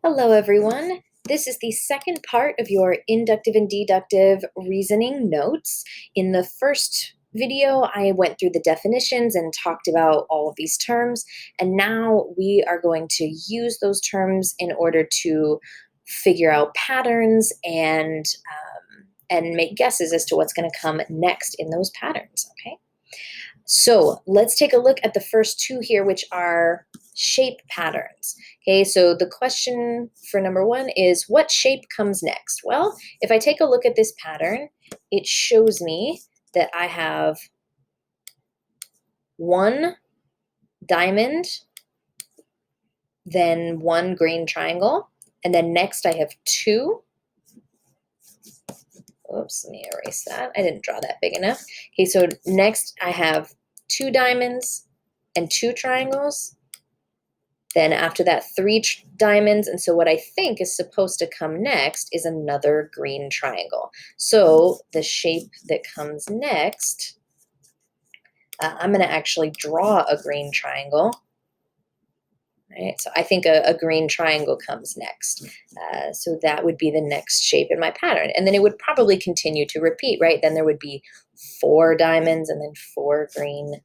Hello, everyone. This is the second part of your inductive and deductive reasoning notes. In the first video, I went through the definitions and talked about all of these terms, and now we are going to use those terms in order to figure out patterns and make guesses as to what's going to come next in those patterns, okay? So let's take a look at the first two here, which are shape patterns. Okay, so the question for number one is, what shape comes next? Well, if I take a look at this pattern, it shows me that I have one diamond, then one green triangle, and then next I have two. Oops, let me erase that. I didn't draw that big enough. Okay, so next I have two diamonds and two triangles. Then after that, three diamonds. And so what I think is supposed to come next is another green triangle. So the shape that comes next, I'm going to actually draw a green triangle. Right? So I think a green triangle comes next. So that would be the next shape in my pattern. And then it would probably continue to repeat, right? Then there would be four diamonds and then four green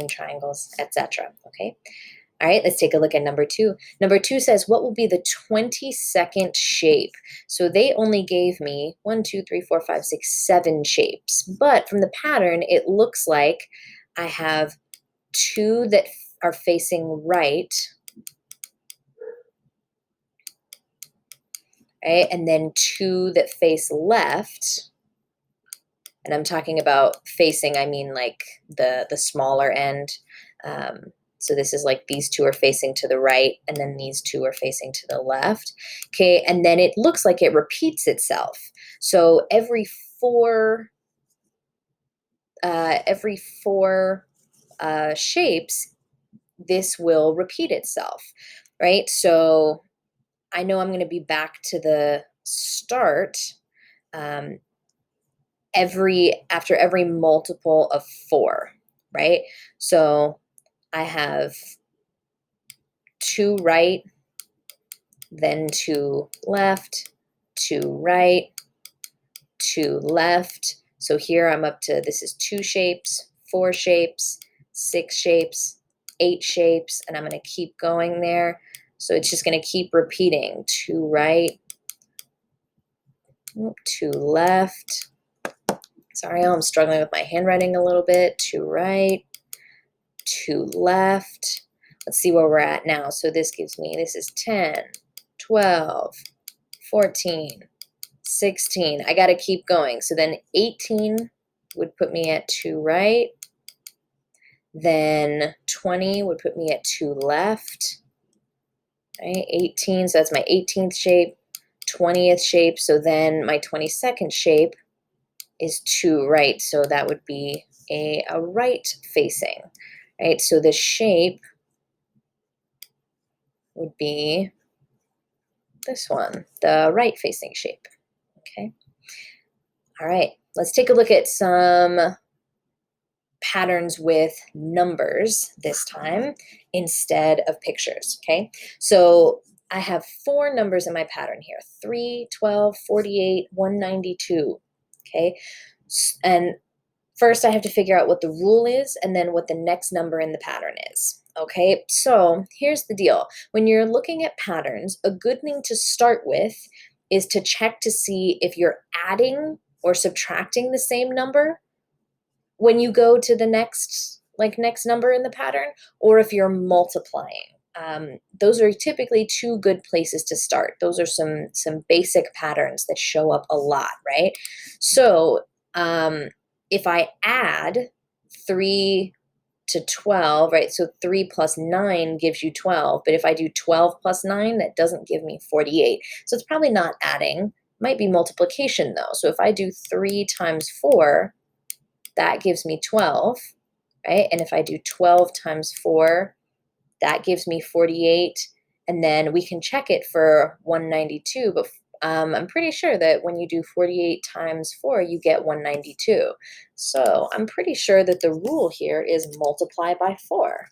triangles, etc. Okay. All right, let's take a look at number two. Number two says, what will be the 22nd shape? So they only gave me 1, 2, 3, 4, 5, 6, 7 shapes. But from the pattern, it looks like I have two that are facing right, and then two that face left. And I'm talking about facing, I mean like the smaller end. So this is like these two are facing to the right, and then these two are facing to the left. Okay, and then it looks like it repeats itself. So every four shapes, this will repeat itself, right? So I know I'm going to be back to the start after every multiple of 4, right? So I have two right, then two left, two right, two left. So here I'm up to, this is 2 shapes, 4 shapes, 6 shapes, 8 shapes, and I'm going to keep going there. So it's just going to keep repeating. 2 right, 2 left. Sorry, I'm struggling with my handwriting a little bit. 2 right, 2 left. Let's see where we're at now. So this gives me, this is 10, 12, 14, 16. I got to keep going. So then 18 would put me at 2 right. Then 20 would put me at 2 left. Right? 18, so that's my 18th shape, 20th shape. So then my 22nd shape is 2 right. So that would be a right facing. Right? So the shape would be this one, the right facing shape. Okay. All right, let's take a look at some patterns with numbers this time instead of pictures. Okay, so I have 4 numbers in my pattern here: 3, 12, 48, 192. Okay, and first I have to figure out what the rule is and then what the next number in the pattern is. Okay, so here's the deal. When you're looking at patterns, a good thing to start with is to check to see if you're adding or subtracting the same number when you go to the next number in the pattern, or if you're multiplying. Those are typically 2 good places to start. Those are some basic patterns that show up a lot, right? So if I add 3 to 12, right? So 3 plus 9 gives you 12. But if I do 12 plus 9, that doesn't give me 48. So it's probably not adding. Might be multiplication, though. So if I do 3 times 4, that gives me 12, right? And if I do 12 times 4, that gives me 48. And then we can check it for 192, but I'm pretty sure that when you do 48 times 4, you get 192. So I'm pretty sure that the rule here is multiply by 4.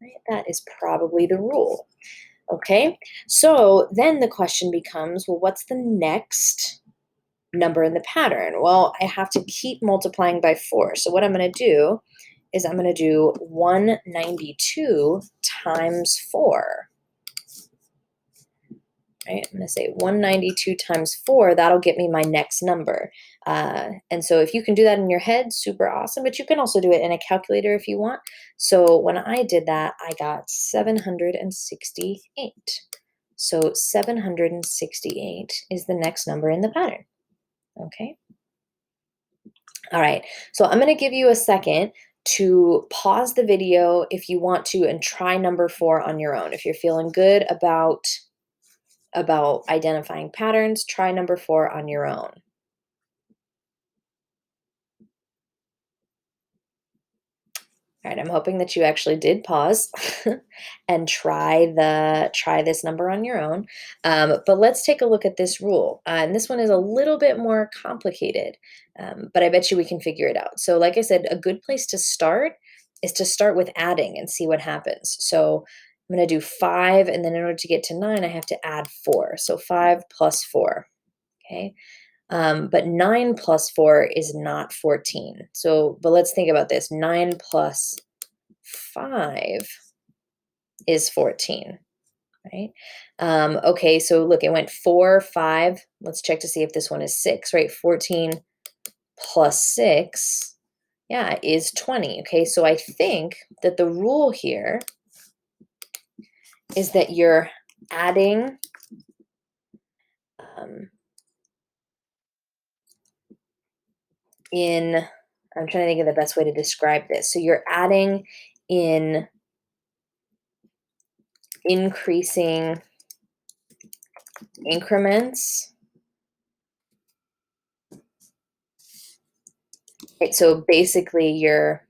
right? That is probably the rule. Okay, so then the question becomes, well, what's the next number in the pattern? Well, I have to keep multiplying by 4. So what I'm going to do is I'm going to do 192 times 4. Right? I'm going to say 192 times 4. That'll get me my next number. And so if you can do that in your head, super awesome. But you can also do it in a calculator if you want. So when I did that, I got 768. So 768 is the next number in the pattern. Okay. All right. So I'm going to give you a second to pause the video if you want to and try number 4 on your own. If you're feeling good about identifying patterns, try number 4 on your own. All right, I'm hoping that you actually did pause and try this number on your own. But let's take a look at this rule. And this one is a little bit more complicated, but I bet you we can figure it out. So like I said, a good place to start is to start with adding and see what happens. So I'm going to do 5, and then in order to get to 9, I have to add 4. So 5 plus 4, okay? But 9 plus 4 is not 14. So, but let's think about this. 9 plus 5 is 14, right? Okay, so look, it went 4, 5. Let's check to see if this one is 6, right? 14 plus 6, yeah, is 20. Okay, so I think that the rule here is that you're adding in, I'm trying to think of the best way to describe this. So you're adding in increasing increments. Right, so basically you're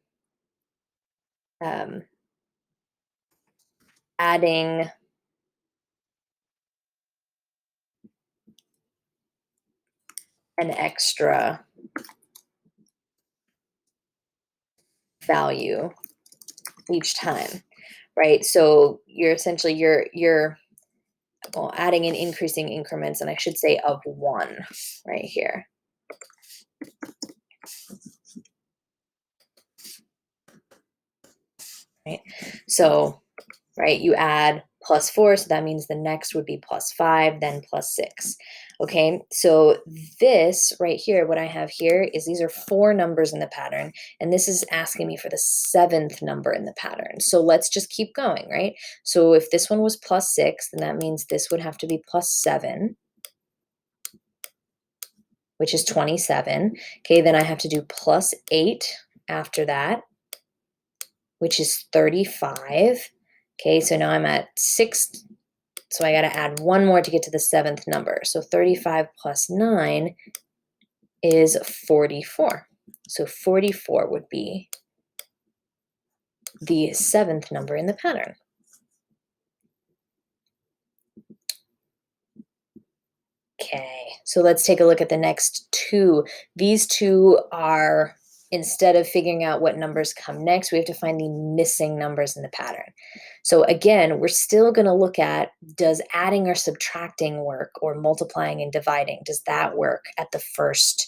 adding an extra value each time, right? So you're essentially you're well, adding in increasing increments, and I should say of 1 right here. Right? So, right, you add plus 4, so that means the next would be plus 5, then plus 6. Okay, so this right here, what I have here is these are 4 numbers in the pattern, and this is asking me for the 7th number in the pattern. So let's just keep going, right? So if this one was plus 6, then that means this would have to be plus 7, which is 27. Okay, then I have to do plus 8 after that, which is 35. Okay, so now I'm at 6. So I got to add 1 more to get to the 7th number. So 35 plus 9 is 44. So 44 would be the 7th number in the pattern. Okay, so let's take a look at the next 2. These 2 are, instead of figuring out what numbers come next, we have to find the missing numbers in the pattern. So again, we're still going to look at, does adding or subtracting work, or multiplying and dividing? Does that work at the first,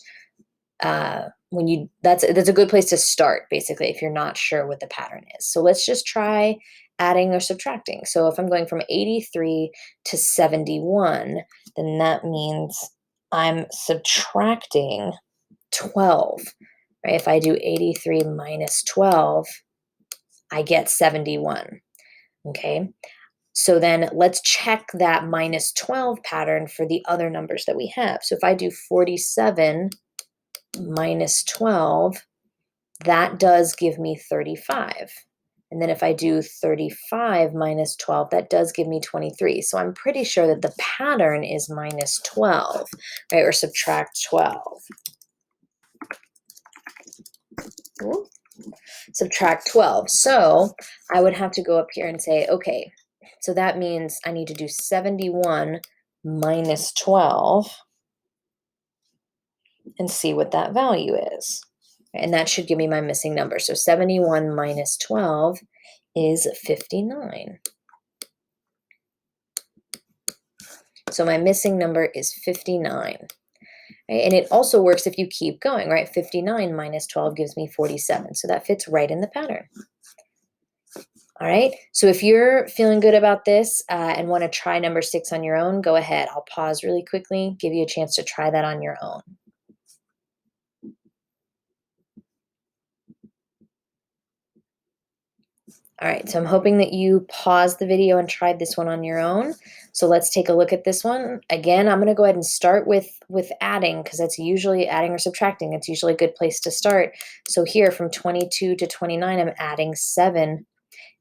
that's a good place to start, basically, if you're not sure what the pattern is. So let's just try adding or subtracting. So if I'm going from 83 to 71, then that means I'm subtracting 12. Right? If I do 83 minus 12, I get 71. Okay, so then let's check that minus 12 pattern for the other numbers that we have. So if I do 47 minus 12, that does give me 35. And then if I do 35 minus 12, that does give me 23. So I'm pretty sure that the pattern is minus 12, right? Or subtract 12. Ooh. Subtract 12. So I would have to go up here and say, okay, so that means I need to do 71 minus 12 and see what that value is. And that should give me my missing number. So 71 minus 12 is 59. So my missing number is 59. Right? And it also works if you keep going, right? 59 minus 12 gives me 47. So that fits right in the pattern. All right, so if you're feeling good about this and want to try number 6 on your own, go ahead. I'll pause really quickly, give you a chance to try that on your own. All right, so I'm hoping that you paused the video and tried this one on your own. So let's take a look at this one. Again, I'm going to go ahead and start with adding, because that's usually adding or subtracting. It's usually a good place to start. So here from 22 to 29, I'm adding 7.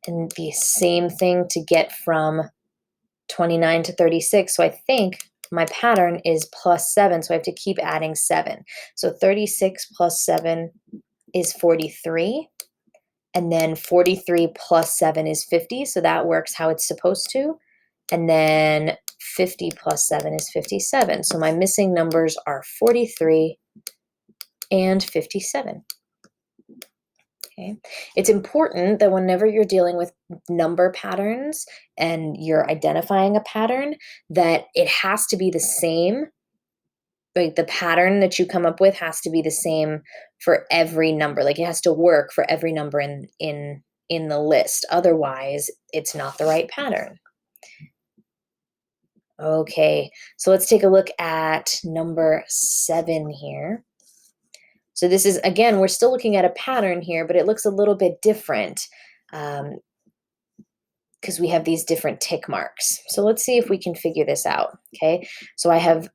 And the same thing to get from 29 to 36. So I think my pattern is plus 7. So I have to keep adding 7. So 36 plus 7 is 43. And then 43 plus 7 is 50. So that works how it's supposed to. And then 50 plus 7 is 57. So my missing numbers are 43 and 57. Okay. It's important that whenever you're dealing with number patterns and you're identifying a pattern, that it has to be the same. Like the pattern that you come up with has to be the same for every number. Like it has to work for every number in the list. Otherwise, it's not the right pattern. Okay, so let's take a look at number 7 here. So this is, again, we're still looking at a pattern here, but it looks a little bit different because we have these different tick marks. So let's see if we can figure this out, okay? So I have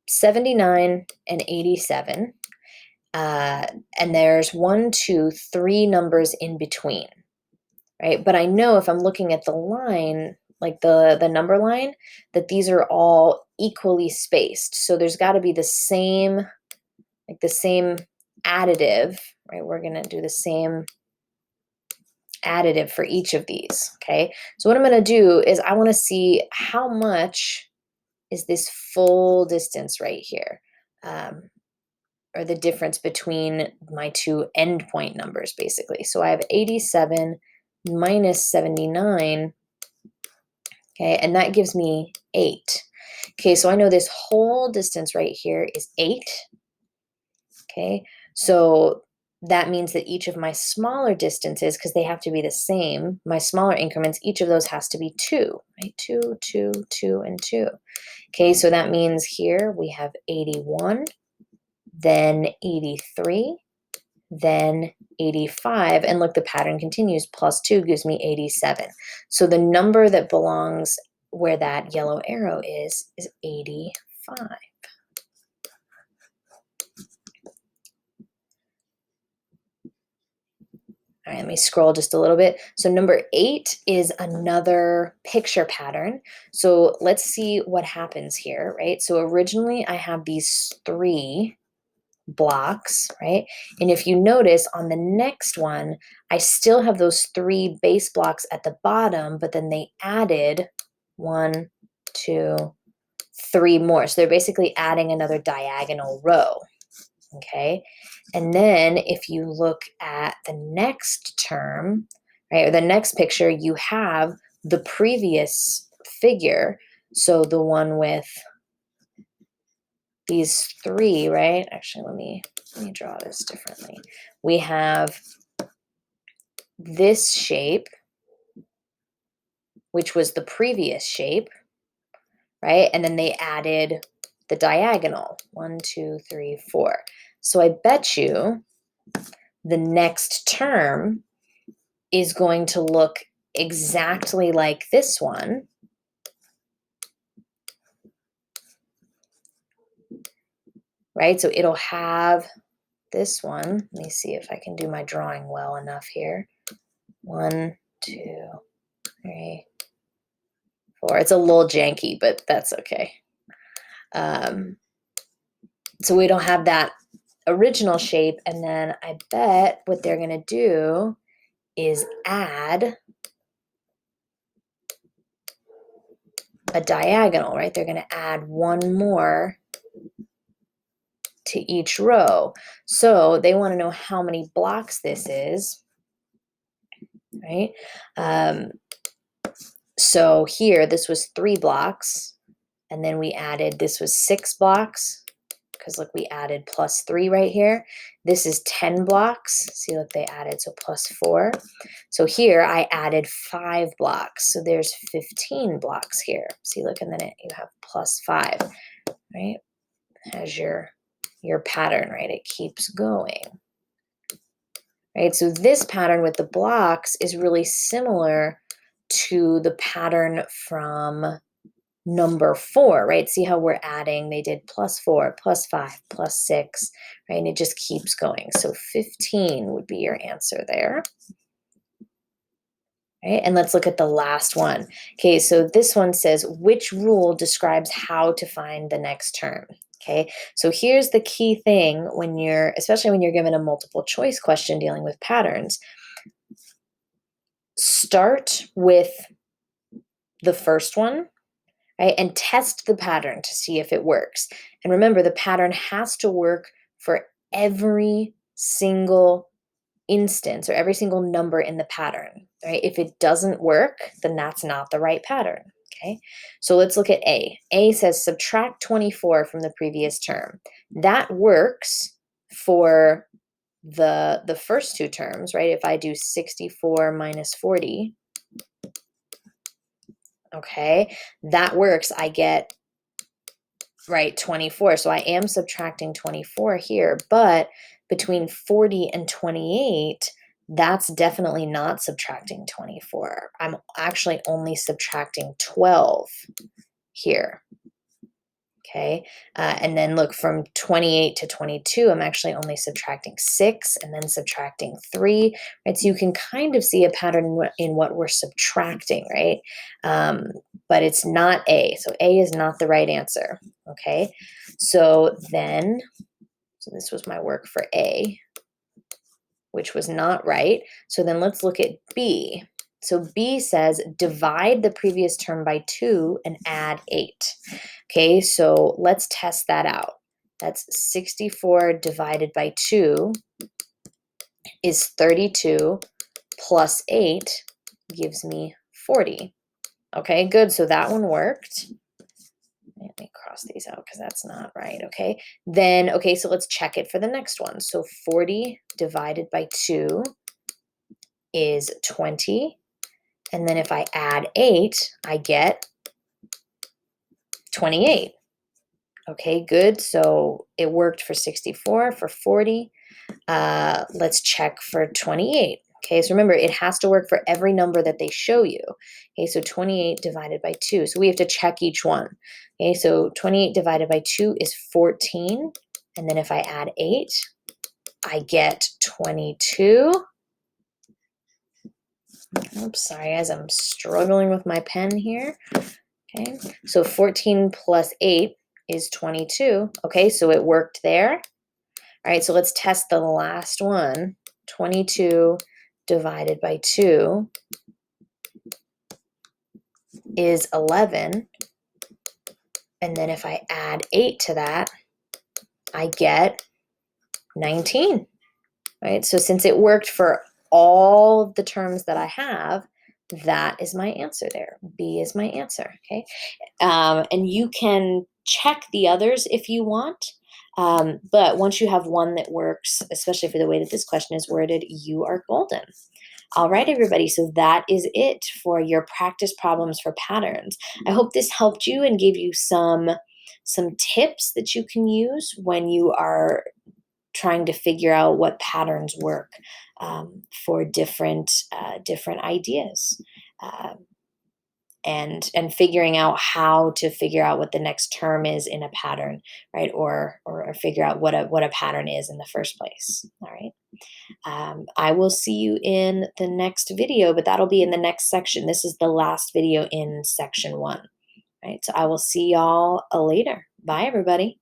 79 and 87, and there's 1, 2, 3 numbers in between, right? But I know if I'm looking at the line, like the number line, that these are all equally spaced. So there's got to be the same, like the same additive, right? We're going to do the same additive for each of these, okay? So what I'm going to do is I want to see how much is this full distance right here, or the difference between my two endpoint numbers, basically. So I have 87 minus 79, okay, and that gives me 8. Okay, so I know this whole distance right here is 8, okay? So that means that each of my smaller distances, because they have to be the same, my smaller increments, each of those has to be 2, right? 2, 2, 2, and 2. Okay, so that means here we have 81, then 83, then 85, and look, the pattern continues. Plus 2 gives me 87. So the number that belongs where that yellow arrow is 85. All right, let me scroll just a little bit. So number 8 is another picture pattern. So let's see what happens here, right? So originally I have these 3 blocks, right? And if you notice on the next one, I still have those 3 base blocks at the bottom, but then they added 1, 2, 3 more. So they're basically adding another diagonal row, okay? And then if you look at the next term, right, or the next picture, you have the previous figure. So the one with these 3, right? Actually, let me draw this differently. We have this shape, which was the previous shape, right? And then they added the diagonal, 1, 2, 3, 4. So I bet you the next term is going to look exactly like this one, right? So it'll have this one. Let me see if I can do my drawing well enough here. 1, 2, 3, 4. It's a little janky, but that's okay. So we don't have that original shape, and then I bet what they're going to do is add a diagonal, right? They're going to add 1 more to each row. So they want to know how many blocks this is. right? So here, this was 3 blocks, and then we added, this was 6 blocks, because look, we added plus 3 right here. This is 10 blocks. See, look, they added, so plus 4. So here I added 5 blocks. So there's 15 blocks here. See, look, and then you have plus 5, right? As your pattern, right? It keeps going. Right? So this pattern with the blocks is really similar to the pattern from number 4, right? See how we're adding, they did plus 4, plus 5, plus 6, right? And it just keeps going. So 15 would be your answer there. Right? And let's look at the last one. Okay, so this one says, which rule describes how to find the next term? Okay, so here's the key thing when especially when you're given a multiple choice question dealing with patterns. Start with the first one, right? And test the pattern to see if it works. And remember, the pattern has to work for every single instance or every single number in the pattern, right? If it doesn't work, then that's not the right pattern, okay? So let's look at A. A says subtract 24 from the previous term. That works for the first 2 terms, right? If I do 64 minus 40, okay, that works. I get, right, 24. So I am subtracting 24 here, but between 40 and 28, that's definitely not subtracting 24. I'm actually only subtracting 12 here. Okay, and then look, from 28 to 22, I'm actually only subtracting 6 and then subtracting 3, right? So you can kind of see a pattern in what we're subtracting, right? But it's not A, so A is not the right answer, okay? So this was my work for A, which was not right. So then let's look at B. So B says divide the previous term by 2 and add 8. Okay, so let's test that out. That's 64 divided by 2 is 32 plus 8 gives me 40. Okay, good. So that one worked. Let me cross these out because that's not right. Okay, then, okay, so let's check it for the next one. So 40 divided by 2 is 20. And then if I add 8, I get 28. Okay, good. So it worked for 64, for 40. Let's check for 28. Okay, so remember, it has to work for every number that they show you. Okay, so 28 divided by 2. So we have to check each one. Okay, so 28 divided by 2 is 14. And then if I add 8, I get 22. Oops, sorry guys, I'm struggling with my pen here. Okay, so 14 plus 8 is 22. Okay, so it worked there. All right, so let's test the last one. 22 divided by 2 is 11. And then if I add 8 to that, I get 19. Right, so since it worked for all of the terms that I have, that is my answer there. B is my answer, okay? And you can check the others if you want, but once you have one that works, especially for the way that this question is worded, you are golden. All right, everybody, so that is it for your practice problems for patterns. I hope this helped you and gave you some tips that you can use when you are trying to figure out what patterns work for different ideas, and figuring out how to figure out what the next term is in a pattern, right? Or figure out what a pattern is in the first place. All right. I will see you in the next video, but that'll be in the next section. This is the last video in section 1. Right. So I will see y'all later. Bye, everybody.